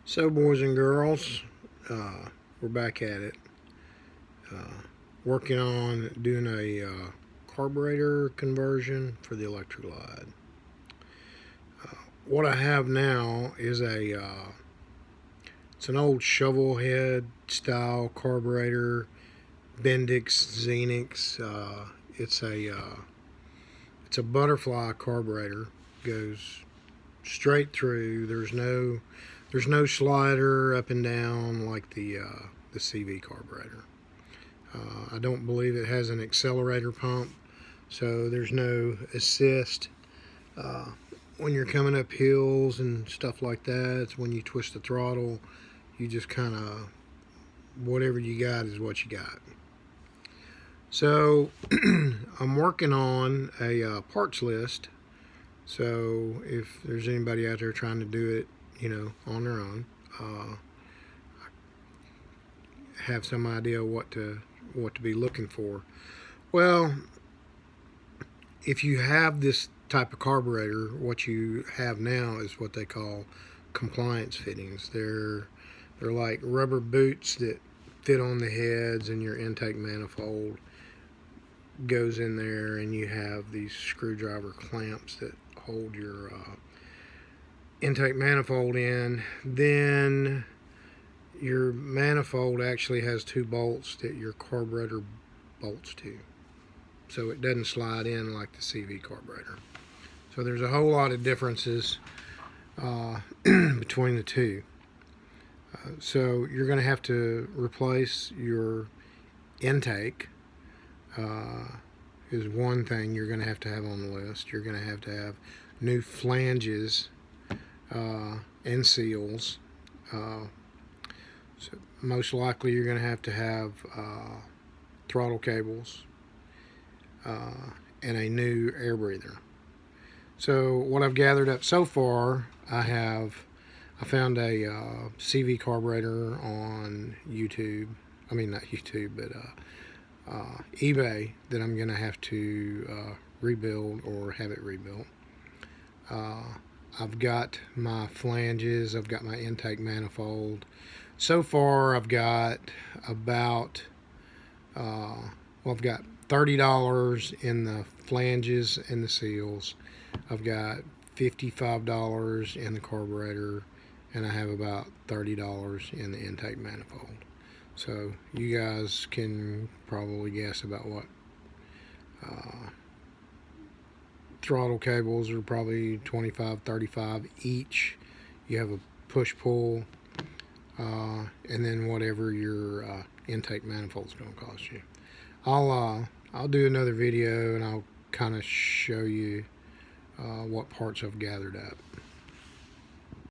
So, boys and girls, we're back at it. Working on doing a carburetor conversion for the electric glide. What I have now is it's an old shovel head style carburetor, Bendix Xenix. It's a butterfly carburetor. Goes straight through. There's no slider up and down like the CV carburetor. I don't believe it has an accelerator pump, so there's no assist. When you're coming up hills and stuff like that, it's when you twist the throttle, you just kind of, whatever you got is what you got. So I'm working on a parts list. So if there's anybody out there trying to do it, on their own, have some idea what to be looking for. Well, if you have this type of carburetor, what you have now is what they call compliance fittings. They're like rubber boots that fit on the heads, and your intake manifold goes in there, and you have these screwdriver clamps that hold your intake manifold in. Then your manifold actually has two bolts that your carburetor bolts to, so it doesn't slide in like the CV carburetor. So there's a whole lot of differences between the two. So you're going to have to replace your intake. Is one thing you're going to have on the list. You're going to have new flanges and seals. So most likely you're going to have throttle cables and a new air breather. So what I've gathered up so far, I found a CV carburetor on YouTube. I mean, not YouTube, but eBay, that I'm going to have to rebuild or have it rebuilt. I've got my flanges, I've got my intake manifold. So far I've got about, I've got $30 in the flanges and the seals. I've got $55 in the carburetor, and I have about $30 in the intake manifold. So you guys can probably guess about what. Throttle cables are probably $25, $35 each. You have a push-pull, and then whatever your intake manifold is going to cost you. I'll do another video, and I'll kind of show you what parts I've gathered up.